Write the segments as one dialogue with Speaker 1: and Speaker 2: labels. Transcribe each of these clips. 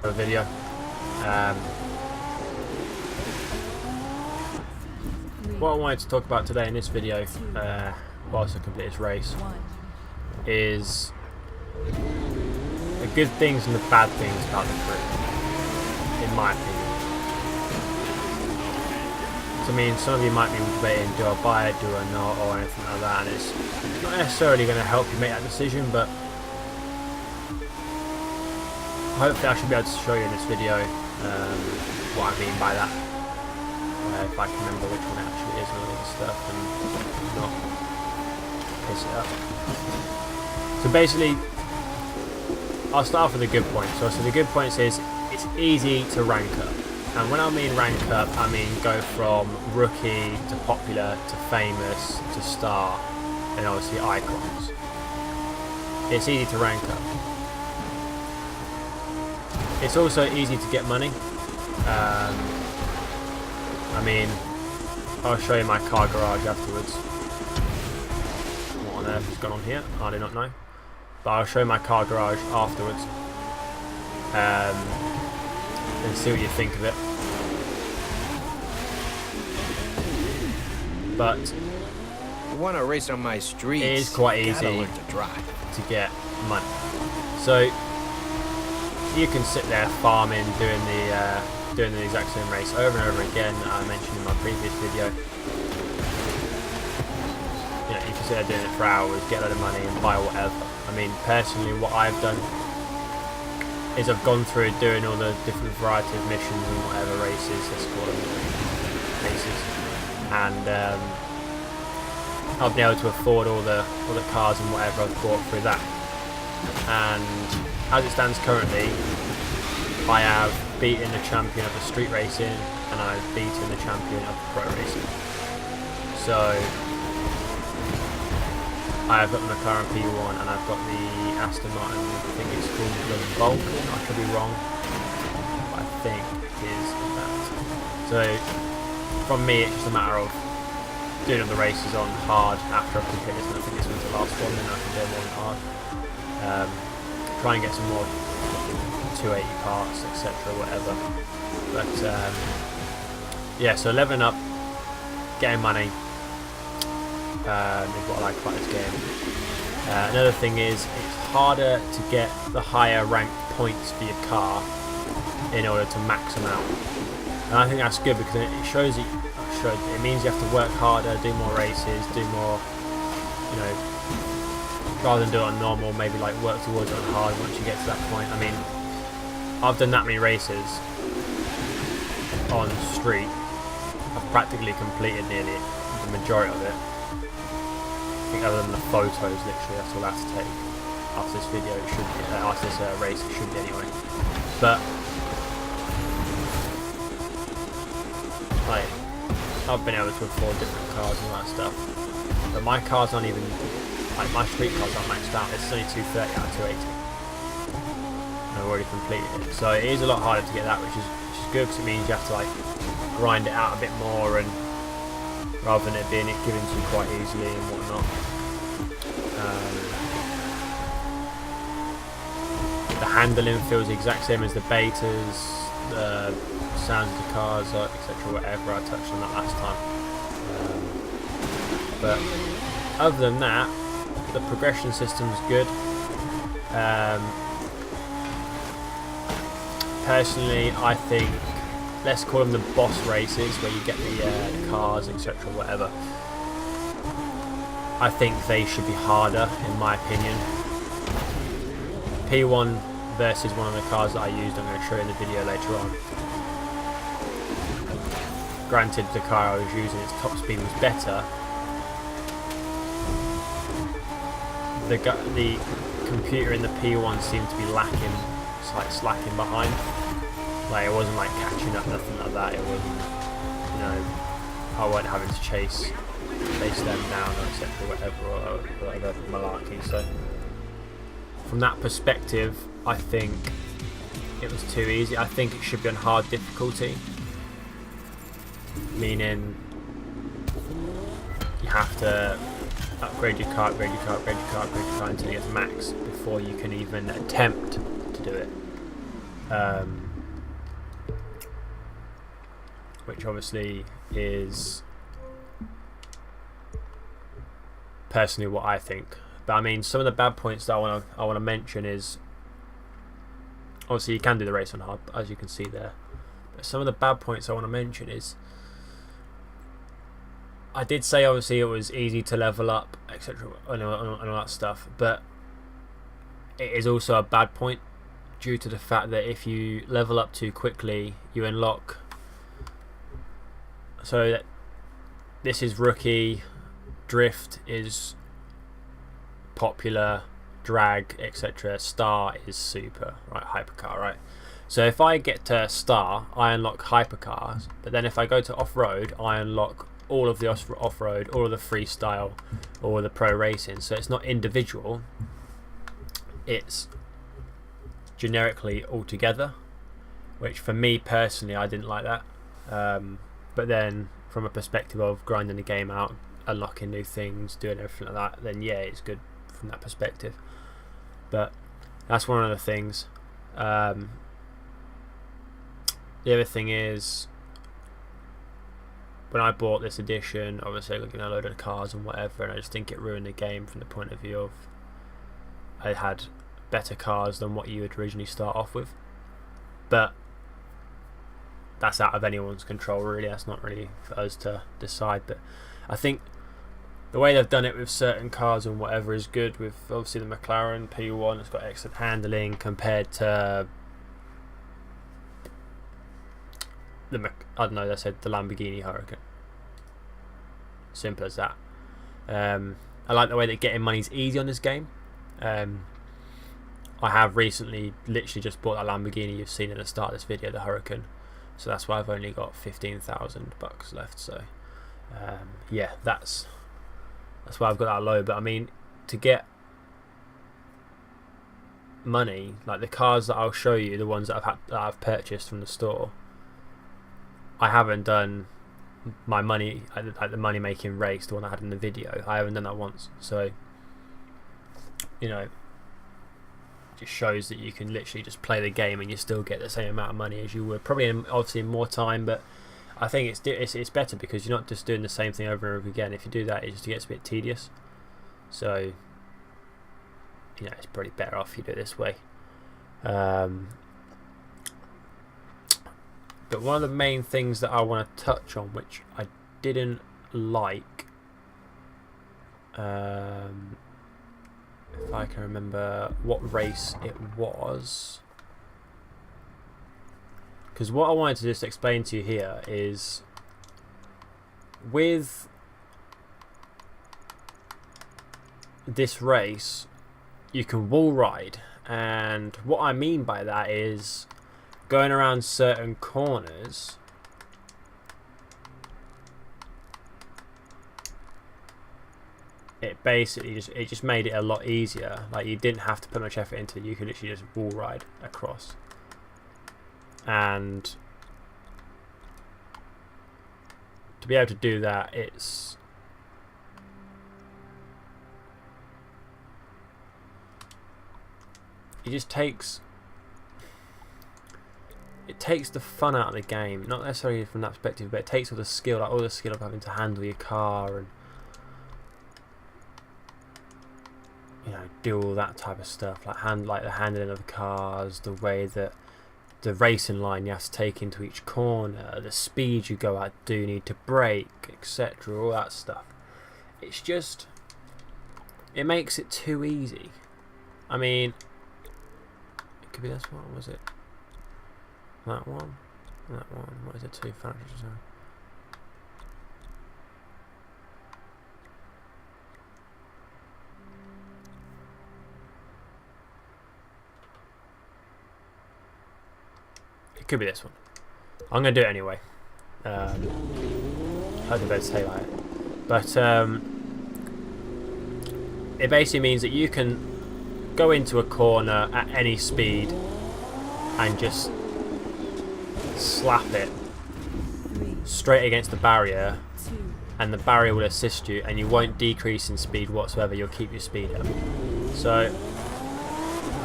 Speaker 1: a video. What I wanted to talk about today in this video, whilst I complete this race, is the good things and the bad things about the crew, in my opinion. So, I mean, some of you might be debating, do I buy it, do I not, or anything like that, and it's not necessarily going to help you make that decision, but hopefully I should be able to show you in this video what I mean by that. If I can remember which one it actually is and all this stuff, and not piss it up. So basically, I'll start off with the good points. So the good points is it's easy to rank up. And when I mean rank up, I mean go from rookie to popular to famous to star, and obviously icons. It's easy to rank up. It's also easy to get money. I mean, I'll show you my car garage afterwards. What on earth has gone on here? I do not know. But I'll show you my car garage afterwards. And see what you think of it.
Speaker 2: But you want to race on my streets?
Speaker 1: It is quite easy to get money. So you can sit there farming, doing the exact same race over and over again that I mentioned in my previous video. You know, you can sit there doing it for hours, get a lot of money and buy whatever. I mean, personally, what I've done is I've gone through doing all the different variety of missions and whatever races, let's call them races, and I've been able to afford all the cars and whatever I've bought through that. And as it stands currently, I have beaten the champion of the street racing and I've beaten the champion of the pro racing. So I have got the McLaren P1 and I've got the Aston Martin, I think it's called the Vulcan, I could be wrong, but I think it is that. So from me it's just a matter of doing all the races on hard after I've completed this, and I think this one's the last one, then I can do them on hard. Try and get some more 280 parts, etc., whatever. But yeah, so leveling up, getting money is what I like about this game. Another thing is it's harder to get the higher ranked points for your car in order to max them out, and I think that's good because it shows it means you have to work harder, do more races, do more, you know, rather than do it on normal, maybe like work towards it on hard once you get to that point. I mean, I've done that many races on street. I've practically completed nearly the majority of it. I think other than the photos, literally, that's all I have to take after this video. It should be, after this race, it should be anyway. But like, I've been able to afford different cars and all that stuff. But my car's not even, like my street car's not maxed out. It's only 230 out of 280. I've already completed it, so it is a lot harder to get that, which is good because it means you have to like grind it out a bit more, and rather than it being given to you quite easily and whatnot. The handling feels the exact same as the betas, the sounds of the cars, etc. Whatever, I touched on that last time. But other than that, the progression system's good. Personally, I think, let's call them the boss races, where you get the cars, etc., whatever. I think they should be harder, in my opinion. P1 versus one of the cars that I used, I'm going to show you in the video later on. Granted, the car I was using, its top speed was better. The computer in the P1 seemed to be lacking. It's like slacking behind. Like, it wasn't like catching up, nothing like that. It wasn't, you know, I wasn't having to chase them down or etc. or whatever malarkey. So from that perspective, I think it was too easy. I think it should be on hard difficulty, meaning you have to upgrade your car, upgrade your car, upgrade your car, upgrade your car until you get to max before you can even attempt to do it. which obviously is personally what I think. But I mean, some of the bad points that I want to mention is, obviously you can do the race on hard, as you can see there. But some of the bad points I want to mention is, I did say obviously it was easy to level up, etc. and all that stuff, but it is also a bad point due to the fact that if you level up too quickly, you unlock. So that this is rookie, drift is popular, drag, etc. Star is super, right? Hypercar, right? So if I get to Star, I unlock hypercars, but then if I go to off-road, I unlock all of the off-road, all of the freestyle, all of the pro racing. So it's not individual, it's generically all together, which for me personally, I didn't like that. But then from a perspective of grinding the game out, unlocking new things, doing everything like that, then yeah, it's good from that perspective. But that's one of the things. The other thing is, when I bought this edition, obviously I got a load of cars and whatever, and I just think it ruined the game from the point of view of I had better cars than what you would originally start off with. But that's out of anyone's control, really. That's not really for us to decide. But I think the way they've done it with certain cars and whatever is good. With obviously the McLaren P1, it's got excellent handling compared to I don't know, they said the Lamborghini Huracan. Simple as that. I like the way that getting money's easy on this game. I have recently literally just bought that Lamborghini you've seen at the start of this video, the Huracan. So that's why I've only got $15,000 left. So yeah, that's why I've got that low. But I mean, to get money, like the cars that I'll show you, the ones that I've purchased from the store, I haven't done my money, like the money making race, the one I had in the video. I haven't done that once. So, you know, it just shows that you can literally just play the game and you still get the same amount of money as you would, probably obviously in more time. But I think it's better because you're not just doing the same thing over and over again. If you do that, it just gets a bit tedious. So, you know, it's probably better off if you do it this way. But one of the main things that I want to touch on, which I didn't like, if I can remember what race it was, because what I wanted to just explain to you here is, with this race, you can wall ride, and what I mean by that is, going around certain corners, it basically just made it a lot easier. Like, you didn't have to put much effort into it. You could literally just wall ride across, and to be able to do that, it just takes the fun out of the game. Not necessarily from that perspective, but it takes all the skill, like all the skill of having to handle your car and, you know, do all that type of stuff, like the handling of the cars, the way that the racing line you have to take into each corner, the speed you go at, do you need to brake, etc. All that stuff. It's just, it makes it too easy. I mean, it could be this one, was it? That one. What is it? 2 factories or something. It could be this one. I'm gonna do it anyway. I don't better say like it. But it basically means that you can go into a corner at any speed and just slap it straight against the barrier, and the barrier will assist you, and you won't decrease in speed whatsoever. You'll keep your speed up. So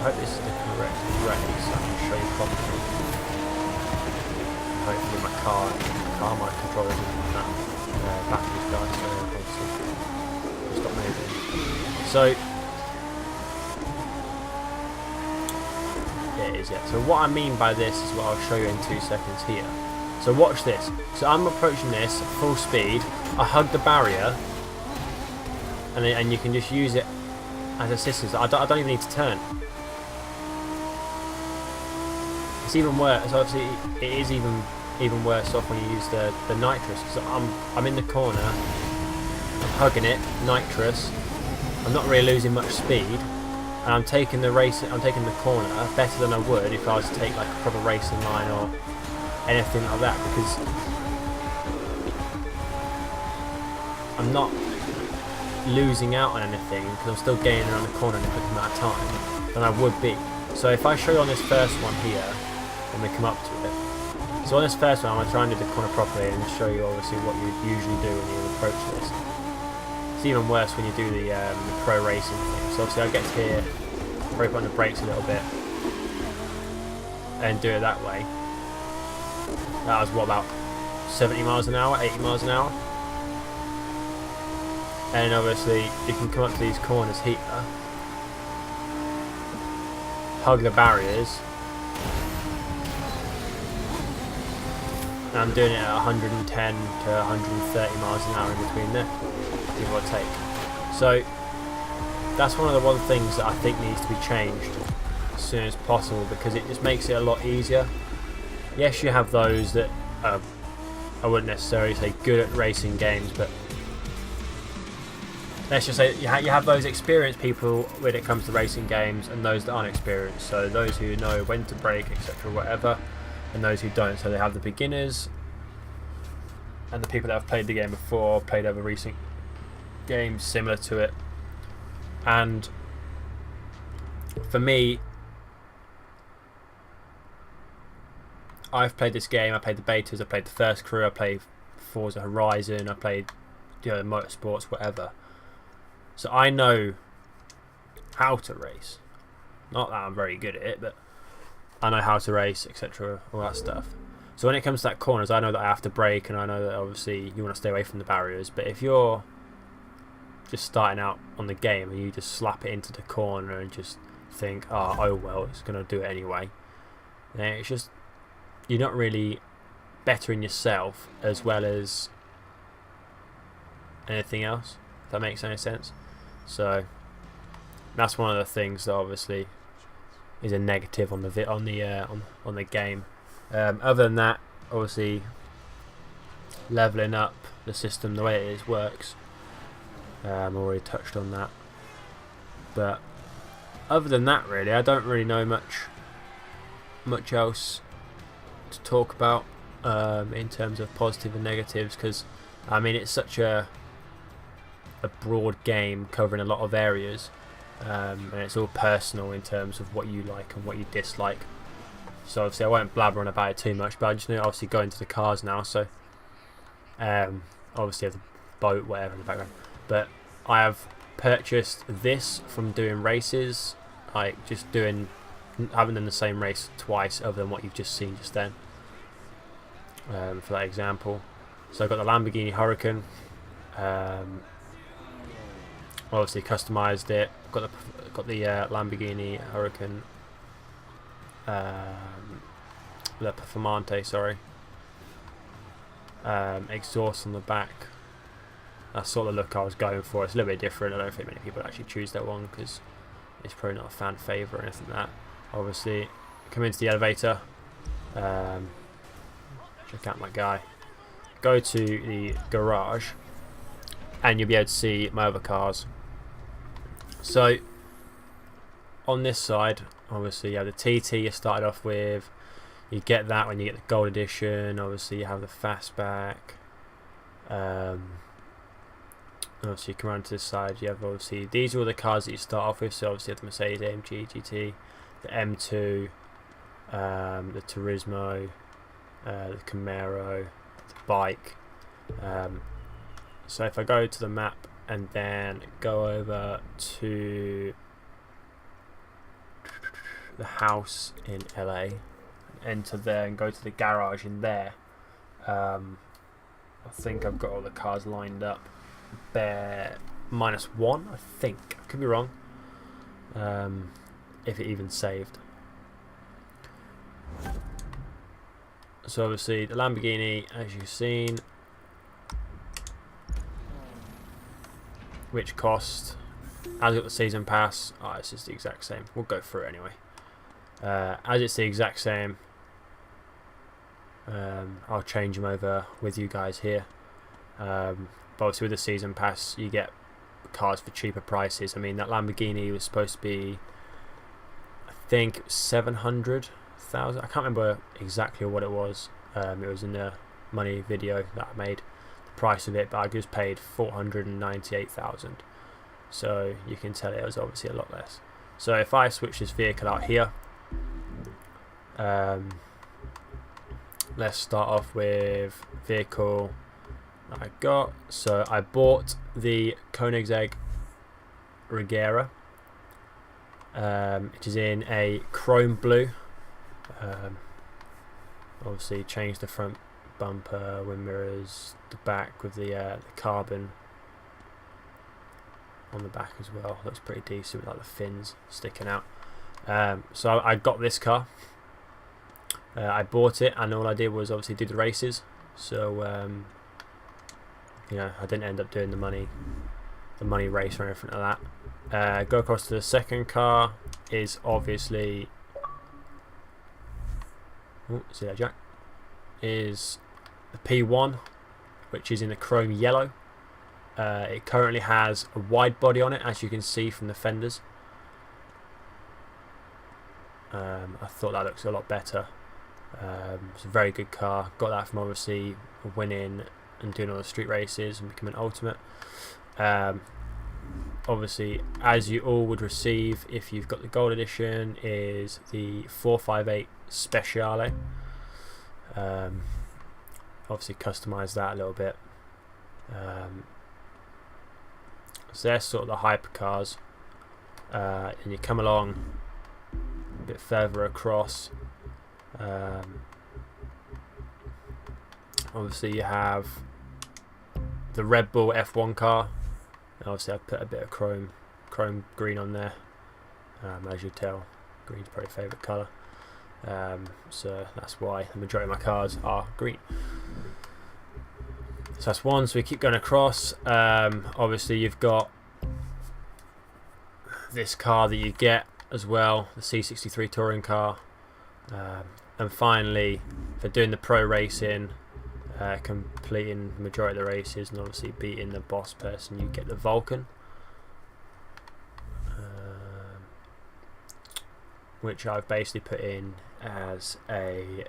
Speaker 1: hope this is the correct race, so I can show you properly. Hopefully my my controller isn't that batteries die, so obviously just stop moving. So yeah, it is, yeah. So what I mean by this is what I'll show you in 2 seconds here. So watch this. So I'm approaching this at full speed. I hug the barrier, and you can just use it as assistance. I don't even need to turn. It's even worse. Obviously, it is even worse off when you use the nitrous. Because I'm in the corner, I'm hugging it, nitrous. I'm not really losing much speed, and I'm taking the corner better than I would if I was to take like a proper racing line or anything like that, because I'm not losing out on anything because I'm still gaining around the corner in a quick amount of time than I would be. So if I show you on this first one here, when we come up to it, so on this first one I'm going to try and do the corner properly and show you obviously what you usually do when you approach this. It's even worse when you do the pro racing thing. So obviously I get to here, break on the brakes a little bit and do it that way. That was what, about 70 miles an hour, 80 miles an hour? And obviously you can come up to these corners here, hug the barriers, and I'm doing it at 110 to 130 miles an hour in between there, give or take. So that's one of the things that I think needs to be changed as soon as possible, because it just makes it a lot easier. Yes, you have those that I wouldn't necessarily say good at racing games, but let's just say you have those experienced people when it comes to racing games and those that aren't experienced. So those who know when to brake, etc., whatever, and those who don't. So they have the beginners and the people that have played the game before, played other recent games similar to it. And for me, I've played this game. I played the betas. I played the first crew. I played Forza Horizon. I played, the motorsports, whatever. So I know how to race. Not that I'm very good at it, but I know how to race, etc., all that stuff. So when it comes to that corners, I know that I have to brake, and I know that obviously you want to stay away from the barriers. But if you're just starting out on the game and you just slap it into the corner and just think, oh well, it's going to do it anyway, then it's just, you're not really bettering yourself as well as anything else, if that makes any sense. So that's one of the things that obviously is a negative on the game. Other than that, obviously leveling up the system the way it is works. I've already touched on that, but other than that, really, I don't really know much else to talk about in terms of positive and negatives, because I mean it's such a broad game covering a lot of areas, and it's all personal in terms of what you like and what you dislike. So obviously I won't blabber on about it too much, but I just need to obviously go into the cars now. So obviously I have the boat, whatever in the background, but I have purchased this from doing races, like haven't done the same race twice other than what you've just seen just then, for that example. So I've got the Lamborghini Huracan, obviously customised it, got the Lamborghini Huracan, the Performante, sorry, exhaust on the back. That's sort of the look I was going for. It's a little bit different. I don't think many people actually choose that one because it's probably not a fan favourite or anything like that. Obviously, come into the elevator, check out my guy, go to the garage, and you'll be able to see my other cars. So on this side, obviously you have the TT you started off with. You get that when you get the gold edition. Obviously you have the fastback. Obviously you come around to this side, you have obviously, these are all the cars that you start off with. So obviously you have the Mercedes AMG GT, the M2, the Turismo, the Camaro, the bike. So if I go to the map and then go over to the house in LA, enter there and go to the garage in there. I think I've got all the cars lined up. Bear -1, I think. I could be wrong. If it even saved. So obviously the Lamborghini, as you've seen, which cost, as got the season pass, it's just the exact same. We'll go through it anyway. As it's the exact same, I'll change them over with you guys here. But obviously with the season pass you get cars for cheaper prices. I mean, that Lamborghini was supposed to be, I think it was 700,000. I can't remember exactly what it was. It was in the money video that I made, the price of it, but I just paid 498,000. So you can tell it was obviously a lot less. So if I switch this vehicle out here, let's start off with vehicle that I got. So I bought the Koenigsegg Regera. It is in a chrome blue. Obviously changed the front bumper, wind mirrors, the back with the carbon on the back as well. Looks pretty decent with like the fins sticking out. So I got this car. I bought it, and all I did was obviously do the races. So you know, I didn't end up doing the money race or anything like that. Go across to the second car is obviously, see that, Jack? Is the P1, which is in the chrome yellow. It currently has a wide body on it, as you can see from the fenders. I thought that looks a lot better. It's a very good car. Got that from obviously winning and doing all the street races and becoming ultimate. Obviously, as you all would receive if you've got the gold edition, is the 458 Speciale. Obviously customize that a little bit. So they're sort of the hypercars, and you come along a bit further across. Obviously you have the Red Bull F1 car, and obviously I've put a bit of chrome green on there. As you tell, green's probably favourite colour, so that's why the majority of my cars are green. So that's one. So we keep going across. Obviously you've got this car that you get as well, the C63 touring car. And finally, for doing the pro racing, completing the majority of the races and obviously beating the boss person, you get the Vulcan, which I've basically put in as a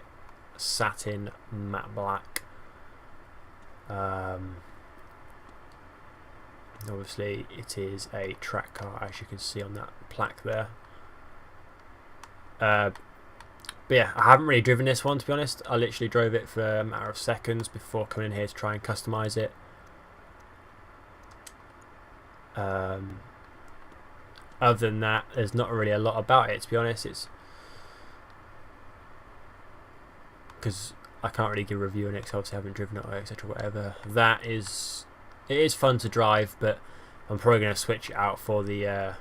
Speaker 1: satin matte black. Obviously it is a track car, as you can see on that plaque there. But yeah, I haven't really driven this one, to be honest. I literally drove it for a matter of seconds before coming in here to try and customize it. Other than that, there's not really a lot about it, to be honest. It's because I can't really give a review on it because obviously I haven't driven it, or etc. whatever. It is fun to drive, but I'm probably going to switch it out for the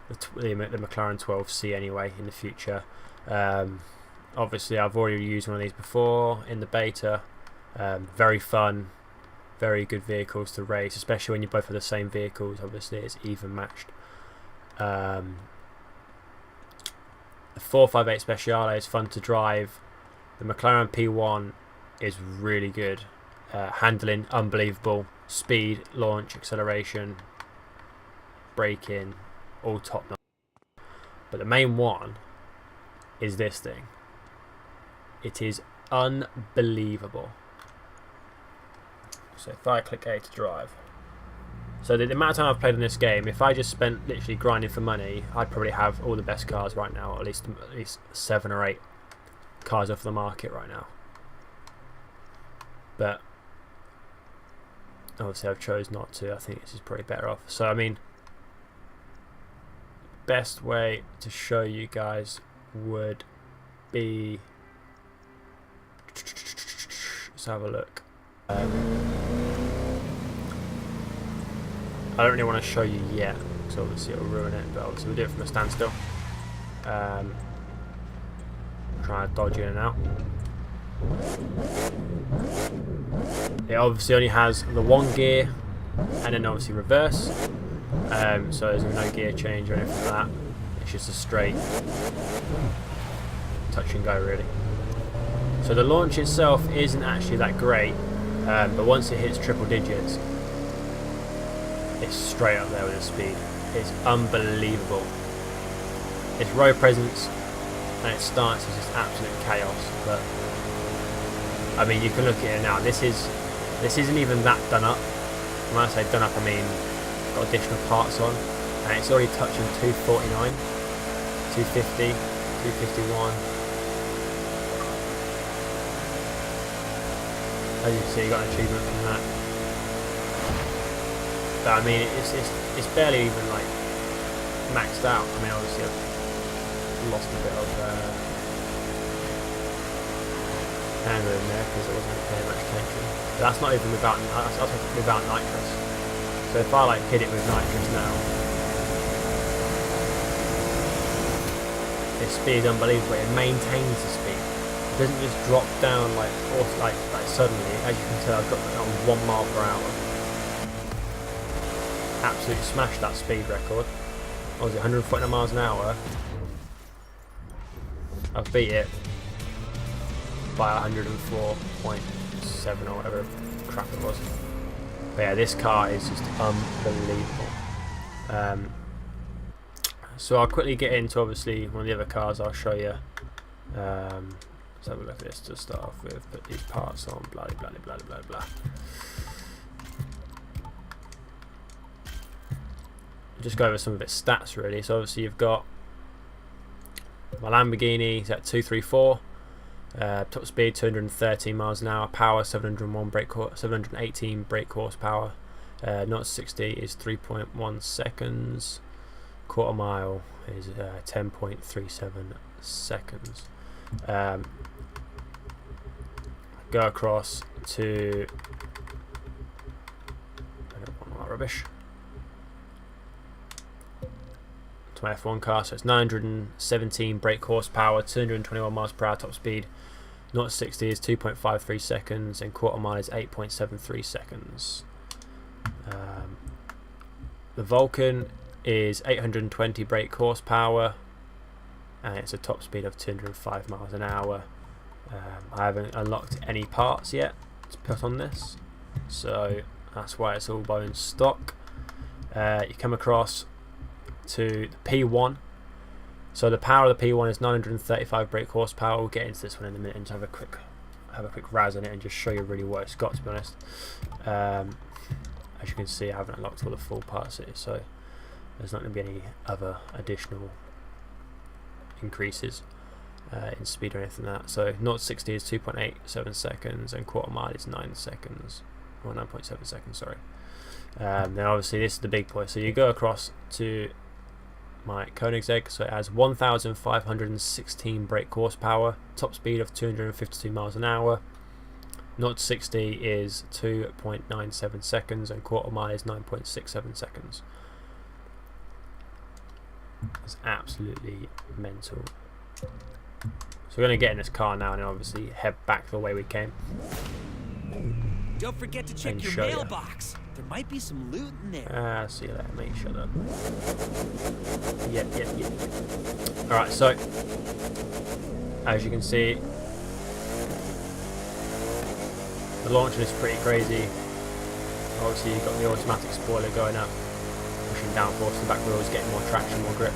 Speaker 1: McLaren 12C anyway in the future. Obviously I've already used one of these before in the beta. Very fun, very good vehicles to race, especially when you both have the same vehicles. Obviously it's even matched. The 458 Speciale is fun to drive. The McLaren P1 is really good. Handling unbelievable, speed, launch, acceleration, braking, all top notch. But the main one is this thing. It is unbelievable. So if I click A to drive, so the amount of time I've played in this game, if I just spent literally grinding for money, I'd probably have all the best cars right now, at least 7 or 8 cars off the market right now. But obviously I've chose not to. I think this is probably better off. So I mean, best way to show you guys would be, let's have a look. I don't really want to show you yet, because obviously it'll ruin it, but obviously we'll do it from a standstill. Trying to dodge in and out. It obviously only has the one gear, and then obviously reverse. So there's no gear change or anything like that. It's just a straight touch and go, really. So the launch itself isn't actually that great, but once it hits triple digits, it's straight up there with the speed. It's unbelievable. Its road presence and its stance is just absolute chaos. But I mean, you can look at it now. This isn't even that done up. When I say done up, I mean got additional parts on, and it's already touching 249, 250, 251. As you can see, you got an achievement from that. But I mean, it's barely even like maxed out. I mean, obviously I've lost a bit of anger in there because I wasn't paying much attention. But that's not even without nitrous. So if I like hit it with nitrous now, its speed is unbelievable. It maintains the speed. It doesn't just drop down like suddenly. As you can tell, I've got it on 1 mile per hour. Absolutely smashed that speed record. What was it, 149 miles an hour? I've beat it by 104.7 or whatever crap it was. But yeah, this car is just unbelievable. So I'll quickly get into obviously one of the other cars I'll show you. Let's have a look at this to start off with. Put these parts on, blah blah blah blah blah blah. Just go over some of its stats really. So obviously you've got my Lamborghini, it's at 234. Top speed 213 miles an hour, power 718 brake horsepower, 0 to 60 is 3.1 seconds, quarter mile is 10.37 seconds. Go across to, I don't want all that rubbish, to my F1 car. So it's 917 brake horsepower, 221 miles per hour top speed, 0 to 60 is 2.53 seconds, and quarter mile is 8.73 seconds. The Vulcan is 820 brake horsepower, and it's a top speed of 205 miles an hour. I haven't unlocked any parts yet to put on this, so that's why it's all bone stock. You come across to the P1. So the power of the P1 is 935 brake horsepower. We'll get into this one in a minute and just have a quick razz on it and just show you really what it's got, to be honest. As you can see, I haven't unlocked all the full parts here, so there's not going to be any other additional increases in speed or anything like that. So 0 to 60 is 2.87 seconds, and quarter mile is 9 seconds, or 9.7 seconds, sorry. Then obviously this is the big point. So you go across to my Koenigsegg, so it has 1,516 brake horsepower, top speed of 252 miles an hour, 0 to 60 is 2.97 seconds, and quarter mile is 9.67 seconds. It's absolutely mental. So we're going to get in this car now and obviously head back the way we came.
Speaker 3: Don't forget to check your mailbox. There might be some loot in there.
Speaker 1: See you later, mate. Shut up. Yeah. Alright, so as you can see, the launching is pretty crazy. Obviously you've got the automatic spoiler going up, pushing down force the back wheels, getting more traction, more grip.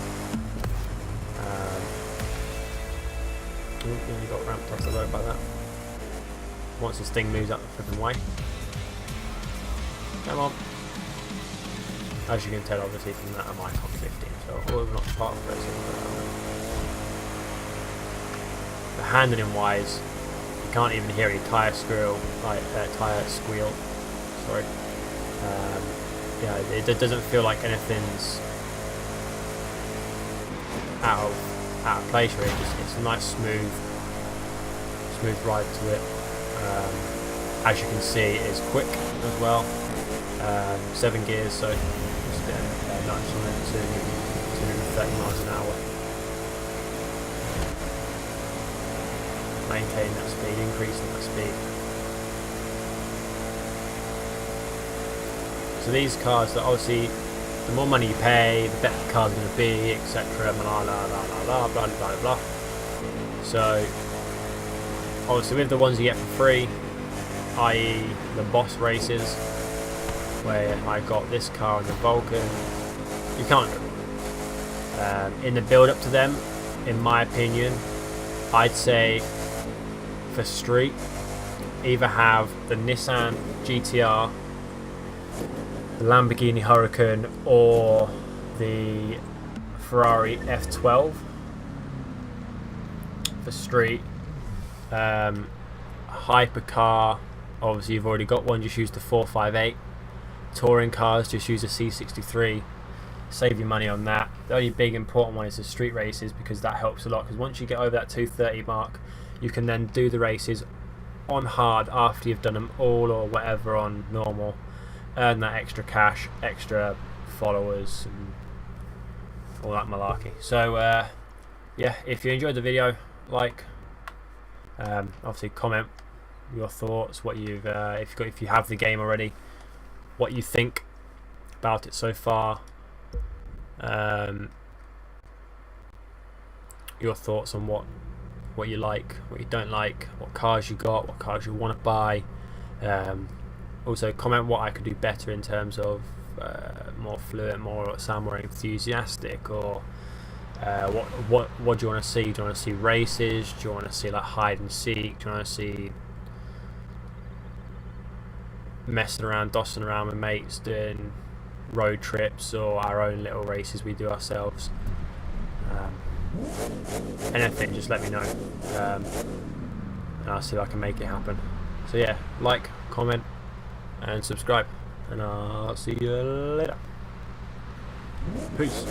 Speaker 1: You got ramped off the road by that. Once this thing moves up the flipping way. Come on. As you can tell, obviously, from that, I'm icon 15, so we're not part of racing. The handling wise, you can't even hear any tyre squeal. Sorry. Yeah, it doesn't feel like anything's out of place really. It's a nice smooth ride to it. As you can see, it's quick as well. 7 gears, so just getting nice on it to 230 miles an hour. Maintaining that speed, increasing that speed. So these cars, obviously, the more money you pay, the better the car's going to be, etc. Blah blah blah blah blah blah blah. So obviously, with the ones you get for free, i.e. the boss races, where I got this car and the Vulcan, you can't go wrong. In the build up to them, in my opinion, I'd say for street, either have the Nissan GTR, the Lamborghini Huracan, or the Ferrari F12 for street. Hypercar, obviously you've already got one, just use the 458. Touring cars, just use the C63. Save your money on that. The only big important one is the street races, because that helps a lot, because once you get over that 230 mark, you can then do the races on hard after you've done them all or whatever on normal, earn that extra cash, extra followers and all that malarkey. So yeah, if you enjoyed the video, like, obviously comment your thoughts, what you've if you have the game already, what you think about it so far, your thoughts on what you like, what you don't like, what cars you got, what cars you want to buy. Also comment what I could do better in terms of more fluent, sound more enthusiastic, or what do you want to see? Do you want to see races? Do you want to see like hide and seek? Do you want to see messing around, dossing around with mates, doing road trips, or our own little races we do ourselves? Anything, just let me know, and I'll see if I can make it happen. So yeah, like, comment and subscribe, and I'll see you later. Peace.